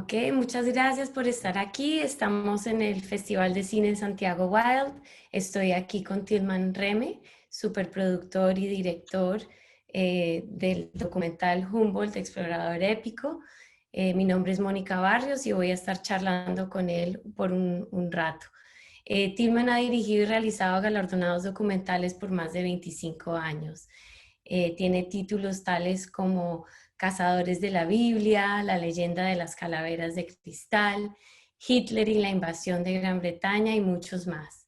Ok, muchas gracias por estar aquí. Estamos en el Festival de Cine Santiago Wild. Estoy aquí con Tilman Remme, superproductor y director del documental Humboldt, Explorador Épico. Mi nombre es Monica Barrios y voy a estar charlando con él por un rato. Tilman ha dirigido y realizado galardonados documentales por más de 25 años. Tiene títulos tales como Cazadores de la Biblia, La leyenda de las calaveras de cristal, Hitler y la invasión de Gran Bretaña y muchos más.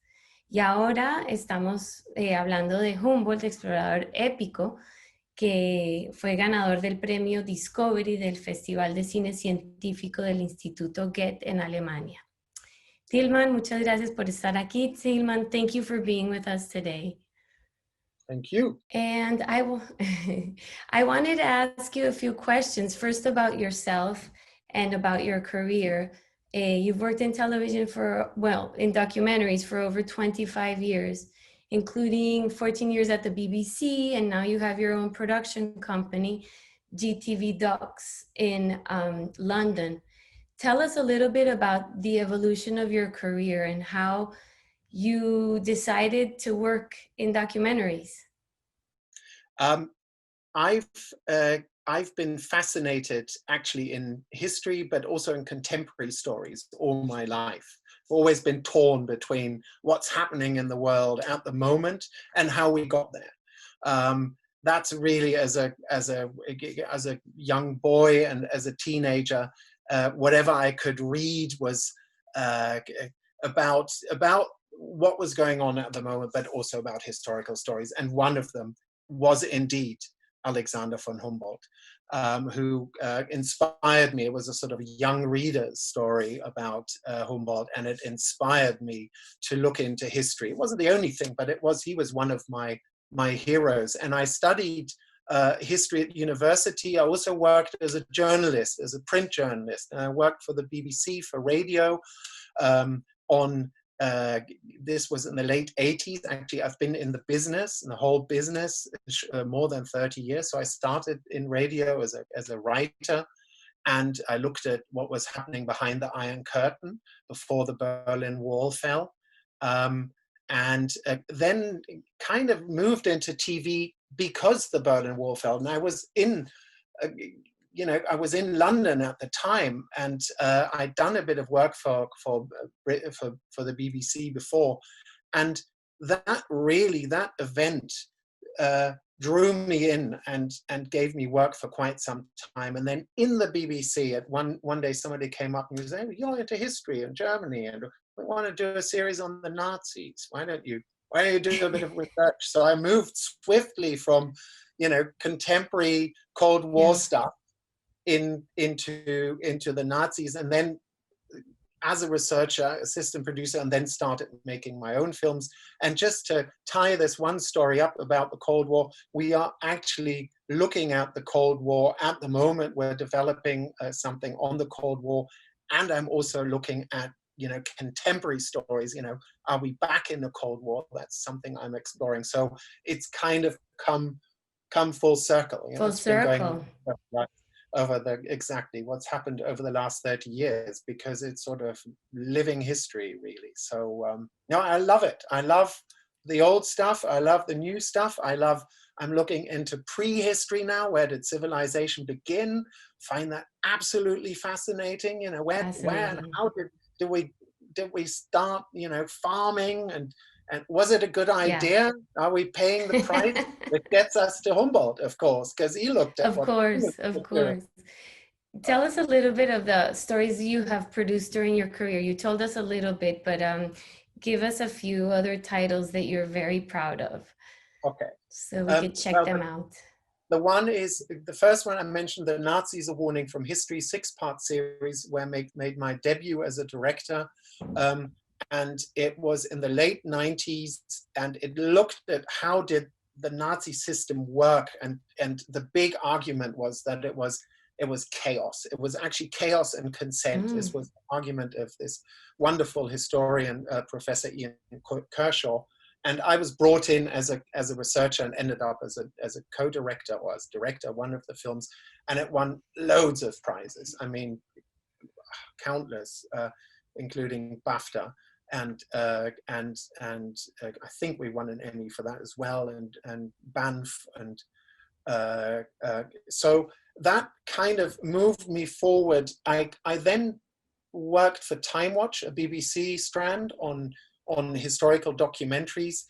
Y ahora estamos hablando de Humboldt, explorador épico, que fue ganador del premio Discovery del Festival de Cine Científico del Instituto Goethe en Alemania. Tilman, muchas gracias por estar aquí. Tilman, thank you for being with us today. Thank you. And I wanted to ask you a few questions, first about yourself and about your career. You've worked in television in documentaries for over 25 years, including 14 years at the BBC, and now you have your own production company, GTV Docs, in London. Tell us a little bit about the evolution of your career and how you decided to work in documentaries. I've been fascinated actually in history, but also in contemporary stories all my life. Always been torn between what's happening in the world at the moment and how we got there. That's really as a young boy and as a teenager, whatever I could read was about what was going on at the moment, but also about historical stories. And one of them was indeed Alexander von Humboldt, who inspired me. It was a sort of young reader's story about Humboldt, and it inspired me to look into history. It wasn't the only thing, but he was one of my heroes. And I studied history at university. I also worked as a journalist, as a print journalist, and I worked for the BBC for radio this was in the late 80s. Actually, I've been in the business, in the whole business, more than 30 years. So I started in radio as a writer, and I looked at what was happening behind the Iron Curtain before the Berlin Wall fell. And then kind of moved into TV because the Berlin Wall fell. And I was in London at the time, and I'd done a bit of work for the BBC before, and that event drew me in and gave me work for quite some time. And then in the BBC, at one day, somebody came up and was saying, "You're into history in Germany, and we want to do a series on the Nazis. Why don't you do a bit of research?" So I moved swiftly from contemporary Cold War stuff into the Nazis, and then as a researcher, assistant producer, and then started making my own films. And just to tie this one story up about the Cold War, we are actually looking at the Cold War at the moment. We're developing something on the Cold War, and I'm also looking at contemporary stories. Are we back in the Cold War? That's something I'm exploring. So it's kind of come full circle. Full circle. Over exactly what's happened over the last 30 years, because it's sort of living history, really. So I love it. I love the old stuff. I love the new stuff. I'm looking into prehistory now. Where did civilization begin? Find that absolutely fascinating. Where and how did we start? Farming, and was it a good idea? Yeah. Are we paying the price? It gets us to Humboldt, of course, because he looked at Of course. Tell us a little bit of the stories you have produced during your career. You told us a little bit, but give us a few other titles that you're very proud of. Okay. So we could check them out. The first one I mentioned, The Nazis: A Warning from History, 6-part series, where I made my debut as a director. And it was in the late 90s, and it looked at how did the Nazi system work, and the big argument was that it was chaos. It was actually chaos and consent. This was the argument of this wonderful historian, Professor Ian Kershaw, and I was brought in as a researcher and ended up as a co-director, or as director, one of the films, and it won loads of prizes. I mean, countless, including BAFTA. And I think we won an Emmy for that as well, and Banff, and so that kind of moved me forward. I then worked for Time Watch, a BBC strand, on historical documentaries.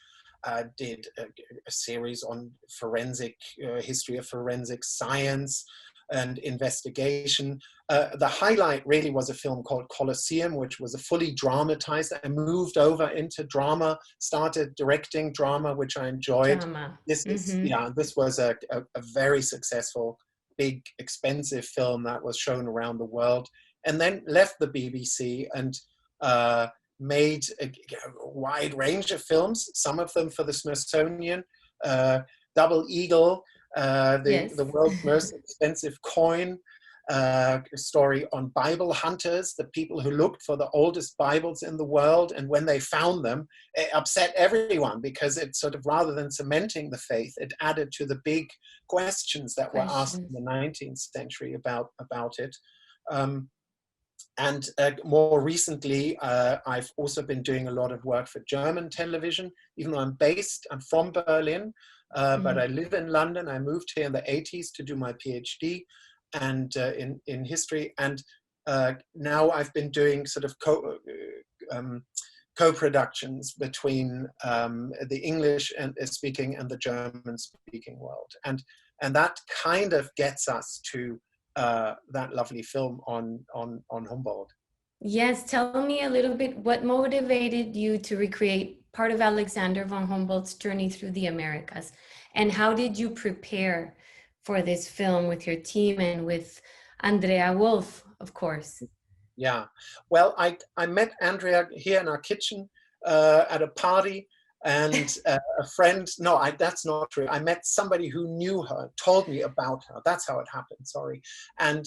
Did a series on forensic history of forensic science and investigation. The highlight really was a film called Colosseum, which was a fully dramatized. I moved over into drama, started directing drama, which I enjoyed. Drama. This was a very successful, big, expensive film that was shown around the world, and then left the BBC and made a wide range of films, some of them for the Smithsonian, Double Eagle, the world's most expensive coin, a story on Bible hunters, the people who looked for the oldest Bibles in the world, and when they found them, it upset everyone because it sort of, rather than cementing the faith, it added to the big questions that were asked in the 19th century about it. And more recently, I've also been doing a lot of work for German television, even though I'm from Berlin, but I live in London. I moved here in the 80s to do my PhD and in history. And now I've been doing sort of co-productions between the English speaking and the German speaking world. And that kind of gets us to that lovely film on Humboldt. Yes, tell me a little bit, what motivated you to recreate part of Alexander von Humboldt's journey through the Americas? And how did you prepare for this film with your team and with Andrea Wolf, of course? Yeah, well, I met Andrea here in our kitchen at a party. And a friend, that's not true. I met somebody who knew her, told me about her. That's how it happened, sorry. And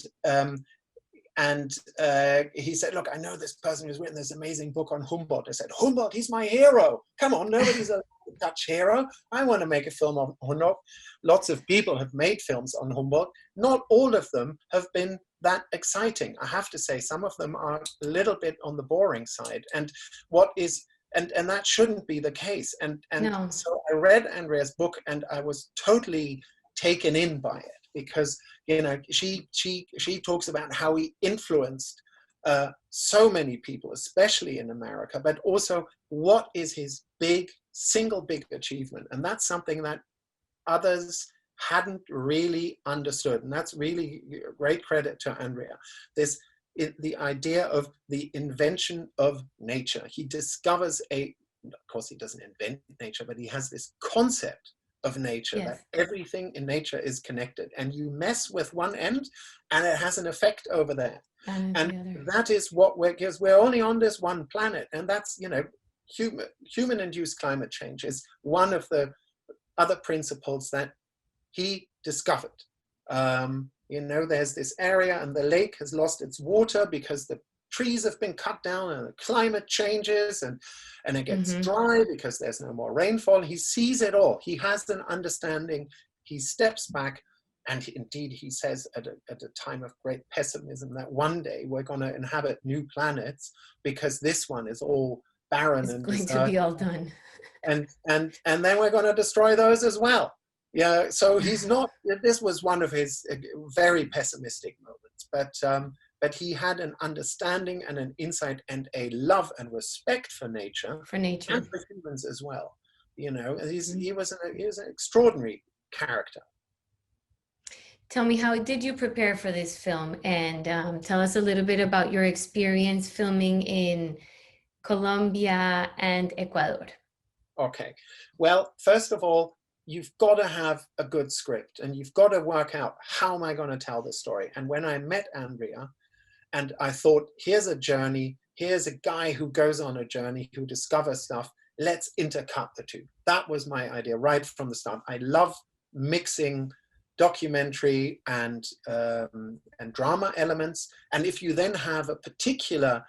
he said, look, I know this person who's written this amazing book on Humboldt. I said, Humboldt, he's my hero. Come on, nobody's a Dutch hero. I want to make a film on Humboldt. Lots of people have made films on Humboldt. Not all of them have been that exciting. I have to say, some of them are a little bit on the boring side. And and that shouldn't be the case. And No. So I read Andrea's book and I was totally taken in by it because, she talks about how he influenced so many people, especially in America, but also what is his single big achievement. And that's something that others hadn't really understood. And that's really great credit to Andrea. The idea of the invention of nature. He discovers of course he doesn't invent nature, but he has this concept of nature, that everything in nature is connected. And you mess with one end and it has an effect over there. And that is what because we're only on this one planet. And that's, human-induced climate change is one of the other principles that he discovered. There's this area and the lake has lost its water because the trees have been cut down and the climate changes and it gets dry because there's no more rainfall. He sees it all. He has an understanding. He steps back and indeed he says at a time of great pessimism that one day we're going to inhabit new planets because this one is all barren and going to be all done. And then we're going to destroy those as well. Yeah, so this was one of his very pessimistic moments, but he had an understanding and an insight and a love and respect for nature and for humans as well. He was an extraordinary character. Tell me, how did you prepare for this film? And tell us a little bit about your experience filming in Colombia and Ecuador. Okay, well, first of all, you've got to have a good script and you've got to work out, how am I going to tell this story? And when I met Andrea and I thought, here's a journey, here's a guy who goes on a journey, who discovers stuff, let's intercut the two. That was my idea right from the start. I love mixing documentary and drama elements. And if you then have a particular,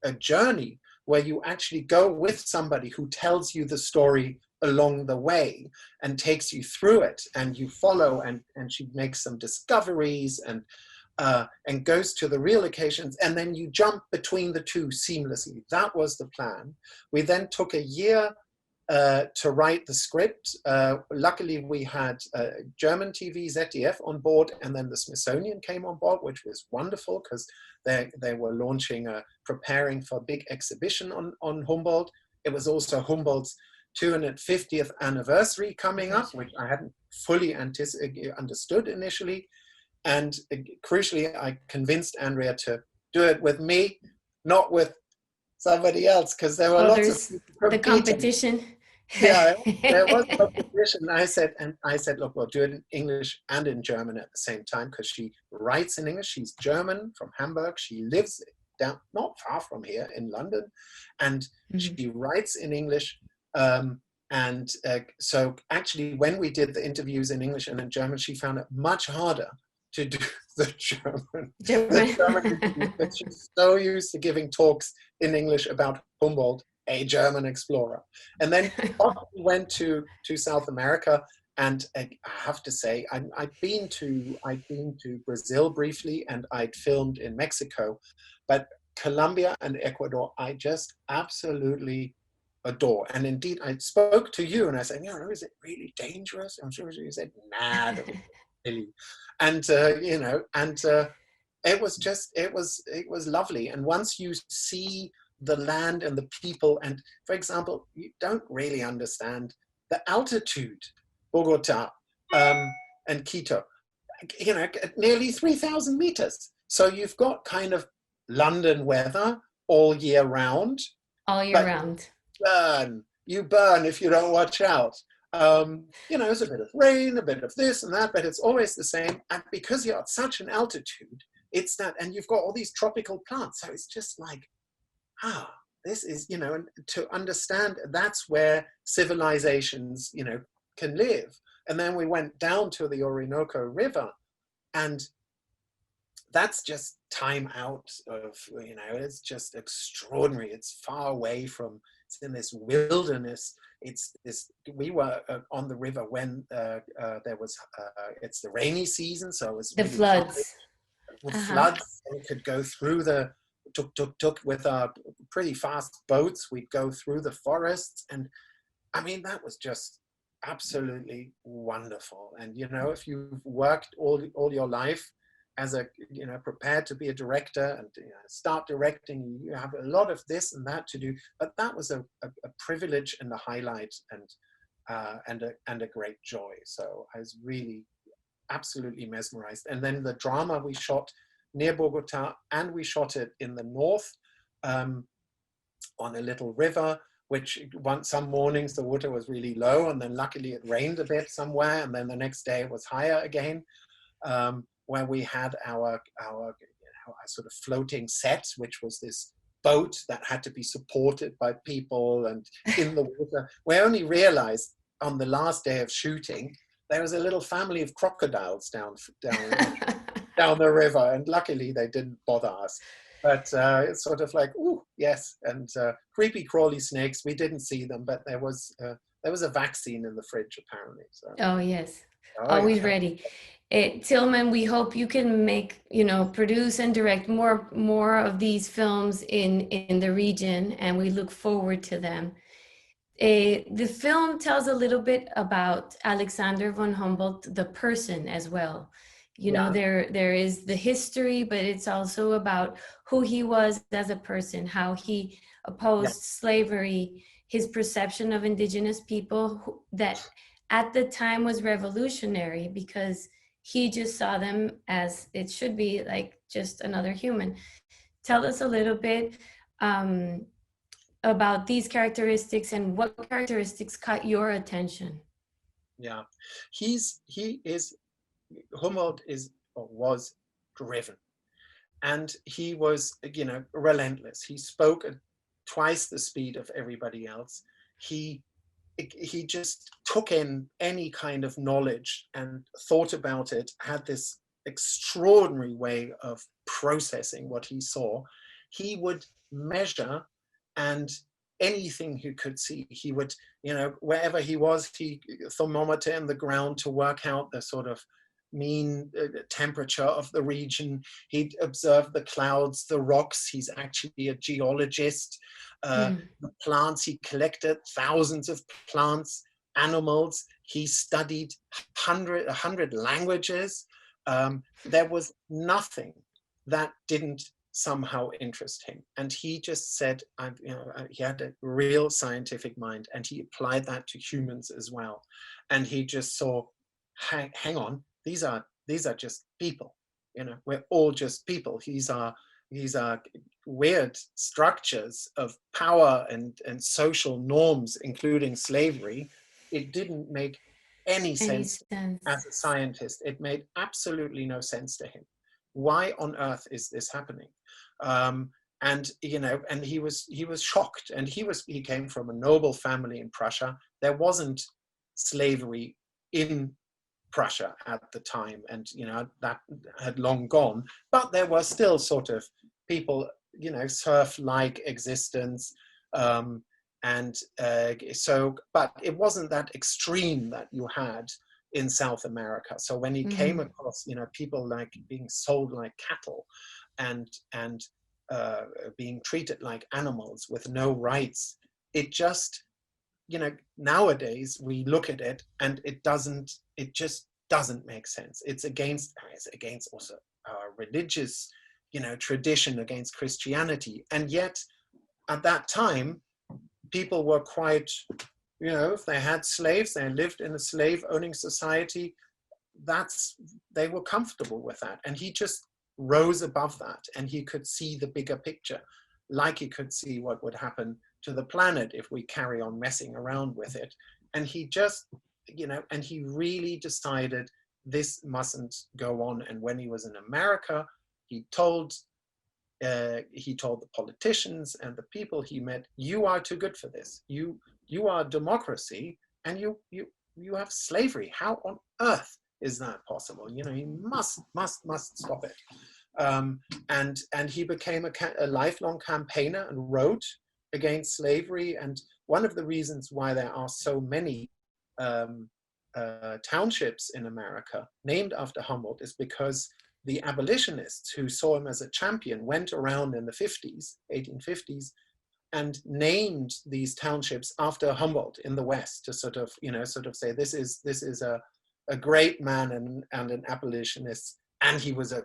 a journey where you actually go with somebody who tells you the story along the way and takes you through it and you follow and she makes some discoveries and and goes to the real locations, and then you jump between the two seamlessly. That was the plan. We then took a year to write the script. Luckily, we had German TV, ZDF on board, and then the Smithsonian came on board, which was wonderful because they were launching, preparing for a big exhibition on Humboldt. It was also Humboldt's 250th anniversary coming up, which I hadn't fully understood initially. And crucially, I convinced Andrea to do it with me, not with somebody else, because there were lots of people the competition. Yeah, there was competition. I said, look, we'll do it in English and in German at the same time, because she writes in English. She's German from Hamburg. She lives down not far from here in London, and she writes in English. So actually, when we did the interviews in English and in German, she found it much harder to do the German interviews, but she's so used to giving talks in English about Humboldt, a German explorer. And then we went to South America, and I have to say, I'd been to Brazil briefly, and I'd filmed in Mexico, but Colombia and Ecuador, I just absolutely adore. And indeed, I spoke to you, and I said, is it really dangerous? I'm sure you said, nah, really. And it was lovely. And once you see the land and the people, and for example, you don't really understand the altitude, Bogota and Quito, at nearly 3,000 meters. So you've got kind of London weather all year round. All year round. You burn if you don't watch out. There's a bit of rain, a bit of this and that, but it's always the same. And because you're at such an altitude, it's that, and you've got all these tropical plants. So it's just like, this is, and to understand that's where civilizations, can live. And then we went down to the Orinoco River, and that's just time out of, it's just extraordinary. It's far away from, it's in this wilderness. We were on the river when there was, it's the rainy season, so it was the really floods. Floods, and we could go through the tuk with our pretty fast boats. We'd go through the forests, and I mean, that was just absolutely wonderful. And if you've worked all your life as a prepared to be a director and start directing, you have a lot of this and that to do, but that was a privilege and a highlight, and a great joy. So I was really absolutely mesmerized. And then the drama we shot near Bogota, and we shot it in the north, on a little river, which some mornings the water was really low, and then luckily it rained a bit somewhere, and then the next day it was higher again, where we had our sort of floating set, which was this boat that had to be supported by people and in the water. We only realized on the last day of shooting there was a little family of crocodiles down the river, and luckily they didn't bother us. But it's sort of like, ooh, yes, and creepy crawly snakes. We didn't see them, but there was a vaccine in the fridge apparently. So. Oh yes, always ready. Tilman, we hope you can produce and direct more of these films in the region, and we look forward to them. The film tells a little bit about Alexander von Humboldt, the person, as well. There is the history, but it's also about who he was as a person, how he opposed slavery, his perception of indigenous people that at the time was revolutionary, because he just saw them as it should be, like just another human. Tell us a little bit about these characteristics, and what characteristics caught your attention. Yeah, Humboldt was driven, and he was, relentless. He spoke at twice the speed of everybody else. He just took in any kind of knowledge and thought about it, had this extraordinary way of processing what he saw. He would measure, and anything he could see, he would, wherever he was, he thermometer in the ground to work out the sort of mean temperature of the region. He'd observed the clouds, the rocks. He's actually a geologist. The plants, he collected thousands of plants, animals. He studied 100 languages. There was nothing that didn't somehow interest him. And he just said, he had a real scientific mind, and he applied that to humans as well. And he just saw, hang on, these are just people. We're all just people. These are weird structures of power and social norms, including slavery. It didn't make any sense as a scientist. It made absolutely no sense to him. Why on earth is this happening? And he was shocked. And he came from a noble family in Prussia. There wasn't slavery in Prussia at the time, and that had long gone. But there were still sort of people, serf-like existence, but it wasn't that extreme that you had in South America. So when he came across, people like being sold like cattle, and being treated like animals with no rights, it just, nowadays we look at it and it just doesn't make sense. It's against also our religious, tradition, against Christianity. And yet at that time, people were quite, if they had slaves, they lived in a slave owning society, they were comfortable with that. And he just rose above that, and he could see the bigger picture, like he could see what would happen to the planet if we carry on messing around with it. And he just, and he really decided this mustn't go on. And when he was in America, he told the politicians and the people he met, you are too good for this. You are democracy, and you have slavery. How on earth is that possible? You must stop it. And he became a lifelong campaigner and wrote against slavery. And one of the reasons why there are so many townships in America named after Humboldt is because the abolitionists who saw him as a champion went around in the 1850s, and named these townships after Humboldt in the West to sort of say, this is a great man and an abolitionist, and he was a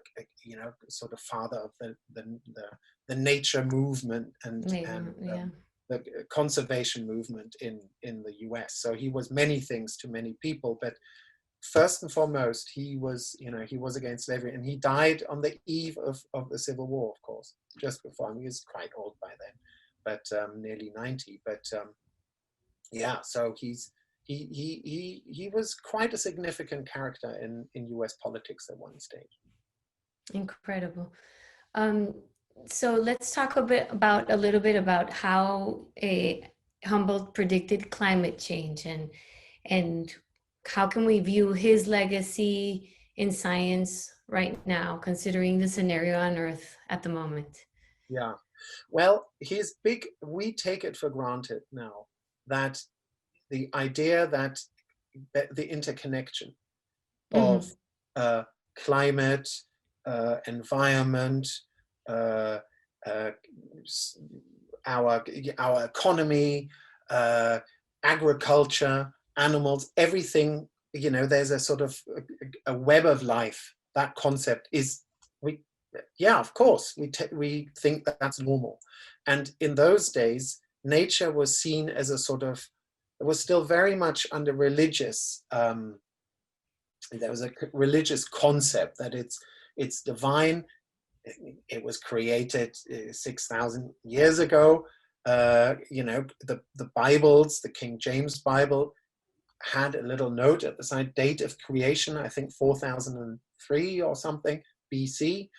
sort of father of the nature movement and the conservation movement in the US. So he was many things to many people, but first and foremost, he was against slavery, and he died on the eve of the Civil War, of course, just before. He was quite old by then, but nearly 90. But so he was quite a significant character in US politics at one stage. Incredible. So let's talk a little bit about how Humboldt predicted climate change, and how can we view his legacy in science right now, considering the scenario on Earth at the moment? Yeah, well, we take it for granted now that the idea that the interconnection of climate, environment, our economy, agriculture, animals, everything, there's a sort of a web of life. That concept is, of course, we think that that's normal. And in those days, nature was seen as a sort of, it was still very much under religious, there was a religious concept that it's divine. It was created 6,000 years ago. The Bibles, the King James Bible, had a little note at the side, date of creation, I think 4003 or something BC.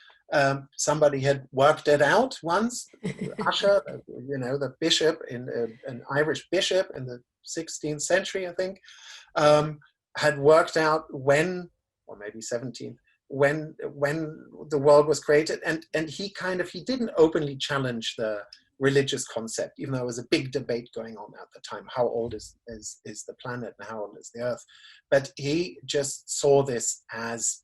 Somebody had worked it out once. Usher, the bishop, an Irish bishop in the 16th century, I think, had worked out when, or maybe 17th, when the world was created. And he didn't openly challenge the religious concept, even though there was a big debate going on at the time. How old is the planet and how old is the Earth? But he just saw this as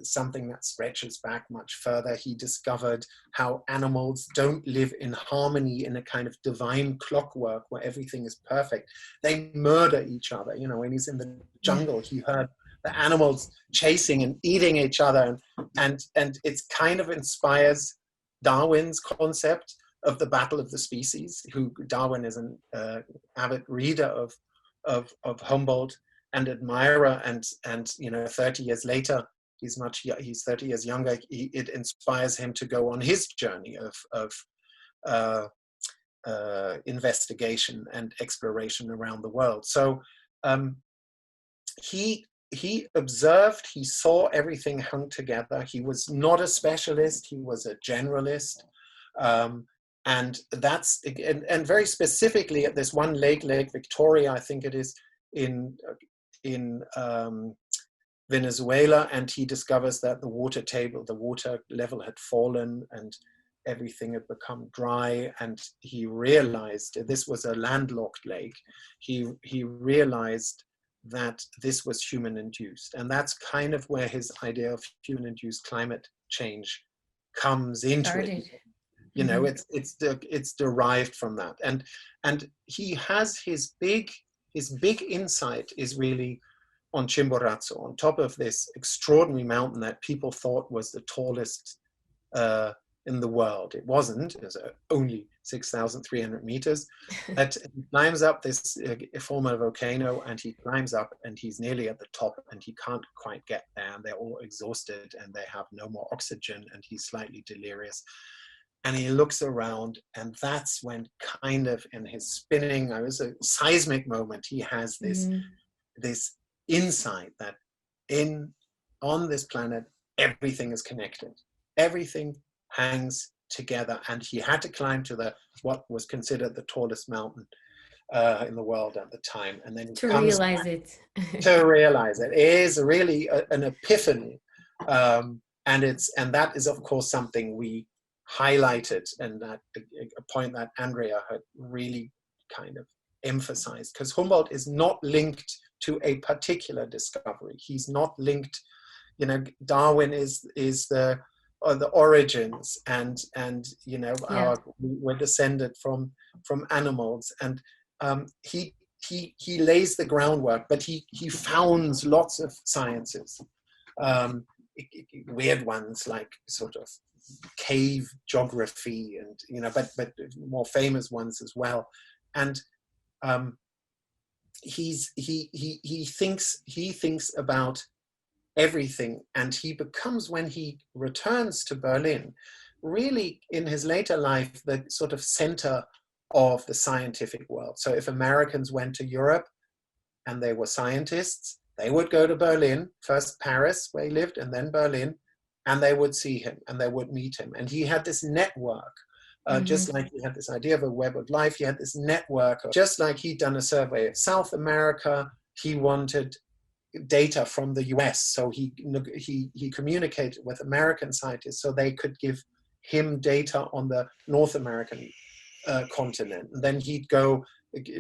something that stretches back much further. He discovered how animals don't live in harmony in a kind of divine clockwork where everything is perfect. They murder each other. You know, when he's in the jungle, he heard the animals chasing and eating each other, and it kind of inspires Darwin's concept of the battle of the species. Who Darwin is an avid reader of Humboldt and admirer, and 30 years later, he's 30 years younger. It inspires him to go on his journey of investigation and exploration around the world. So he observed, he saw everything hung together. He was not a specialist, he was a generalist. And that's, and very specifically at this one lake, Lake Victoria, I think it is, in Venezuela, and he discovers that the water level had fallen and everything had become dry, and he realized this was a landlocked lake. He realized that this was human-induced, and that's kind of where his idea of human-induced climate change comes into it. You know, it's derived from that, and he has his big insight is really on Chimborazo, on top of this extraordinary mountain that people thought was the tallest in the world. It wasn't. It was only 6,300 meters. But he climbs up this former volcano, and he climbs up, and he's nearly at the top, and he can't quite get there. And they're all exhausted, and they have no more oxygen, and he's slightly delirious. And he looks around, and that's when, kind of in his spinning, it was a seismic moment. He has this insight that on this planet, everything is connected. Everything hangs together, and he had to climb to what was considered the tallest mountain in the world at the time, and then to realize it. To realize it is really an epiphany, and that is of course something we highlighted, and that a point that Andrea had really kind of emphasized, because Humboldt is not linked to a particular discovery. He's not linked, Darwin is the origins, and we're descended from animals, and he lays the groundwork, but he founds lots of sciences, weird ones like sort of cave geography, and but more famous ones as well, and he thinks about everything, and he becomes, when he returns to Berlin, really in his later life, the sort of center of the scientific world. So if Americans went to Europe and they were scientists, they would go to Berlin, first Paris where he lived, and then Berlin, and they would see him and they would meet him. And he had this network, just like he had this idea of a web of life, he had this network, just like he'd done a survey of South America. He wanted data from the US, so he communicated with American scientists so they could give him data on the North American continent. And then he'd go,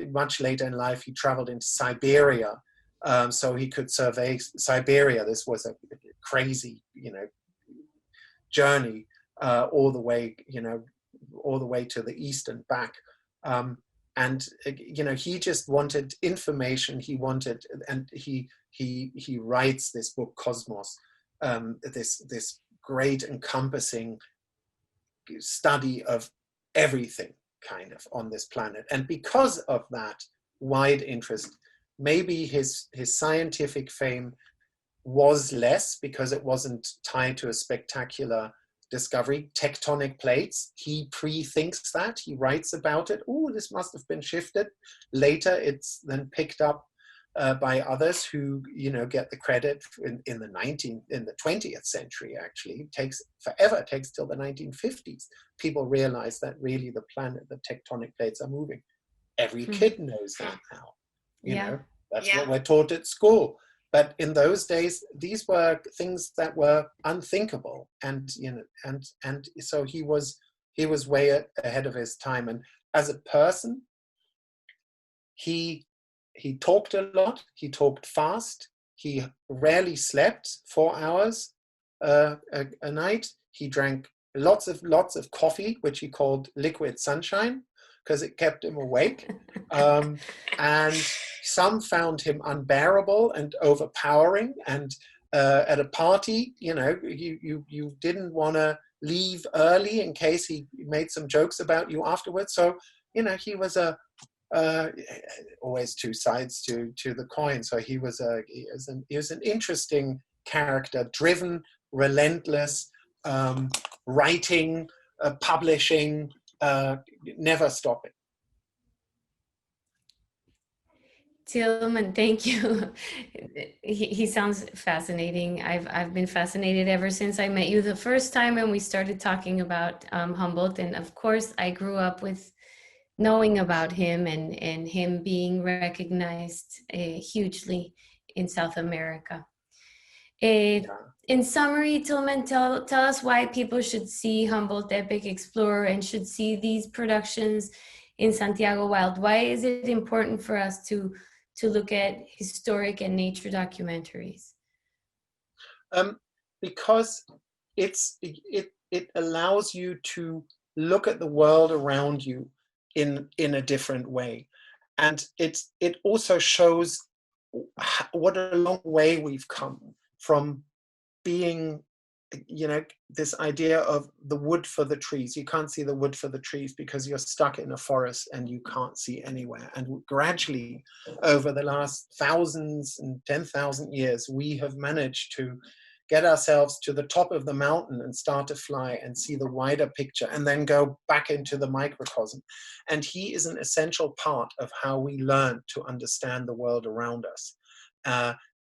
much later in life, he traveled into Siberia, so he could survey Siberia. This was a crazy, journey all the way to the east and back. And he just wanted information. He wanted, and he writes this book, Cosmos, this great encompassing study of everything kind of on this planet. And because of that wide interest, maybe his scientific fame was less, because it wasn't tied to a spectacular discovery. Tectonic plates, he pre-thinks that, he writes about it. Oh, this must have been shifted. Later, it's then picked up by others who, get the credit in the 20th century. Actually, it takes forever. It takes till the 1950s. People realize that really the planet, the tectonic plates are moving. Every kid knows that now. You know, that's what we're taught at school. But in those days, these were things that were unthinkable, and so he was way ahead of his time. And as a person, he talked a lot. He talked fast. He rarely slept 4 hours a night. He drank lots of coffee, which he called liquid sunshine, because it kept him awake. And some found him unbearable and overpowering. And at a party, you know, you didn't want to leave early in case he made some jokes about you afterwards. So, you know, he was always two sides to the coin. So he was an interesting character, driven, relentless, writing, publishing, never stopping. Tilman, thank you. He sounds fascinating. I've been fascinated ever since I met you the first time and we started talking about Humboldt. And of course, I grew up with knowing about him and him being recognized hugely in South America. In summary, Tilman, tell us why people should see Humboldt Epic Explorer and should see these productions in Santiago Wild. Why is it important for us to look at historic and nature documentaries? Because it allows you to look at the world around you in a different way, and it also shows what a long way we've come from being, you know, this idea of the wood for the trees. You can't see the wood for the trees because you're stuck in a forest and you can't see anywhere. And gradually, over the last thousands and 10,000 years, we have managed to get ourselves to the top of the mountain and start to fly and see the wider picture and then go back into the microcosm. And he is an essential part of how we learn to understand the world around us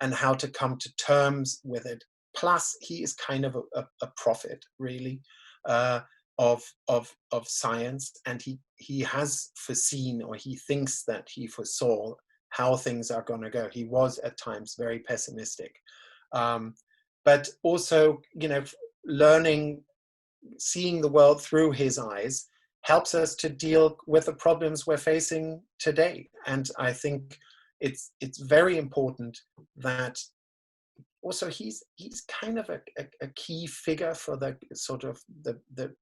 and how to come to terms with it. Plus, he is kind of a prophet, really, of science, and he has foreseen, or he thinks that he foresaw how things are going to go. He was at times very pessimistic, but also, you know, seeing the world through his eyes helps us to deal with the problems we're facing today. And I think it's very important that also he's kind of a key figure for the sort of the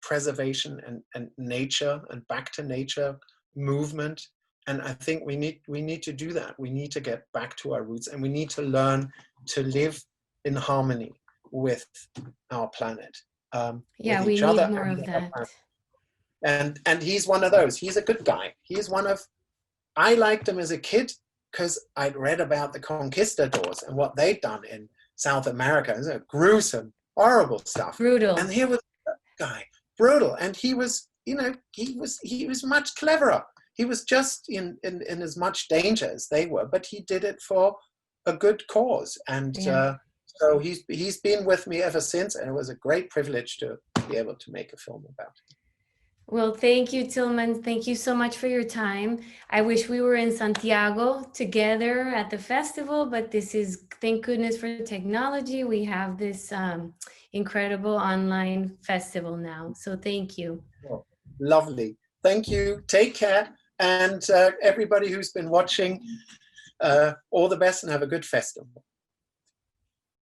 preservation and nature and back to nature movement. And I think we need to do that. We need to get back to our roots, and we need to learn to live in harmony with our planet, Yeah, with we each need other more of that. and he's one of those. He's a good guy. I liked him as a kid because I'd read about the conquistadors and what they'd done in South America. It was gruesome, horrible stuff. Brutal. And here was a guy, brutal. And he was, you know, he was much cleverer. He was just in as much danger as they were, but he did it for a good cause. And so he's been with me ever since, and it was a great privilege to be able to make a film about him. Well, thank you, Tilman. Thank you so much for your time. I wish we were in Santiago together at the festival, but this is, thank goodness for technology. We have this incredible online festival now. So thank you. Oh, lovely. Thank you. Take care. And everybody who's been watching, all the best and have a good festival.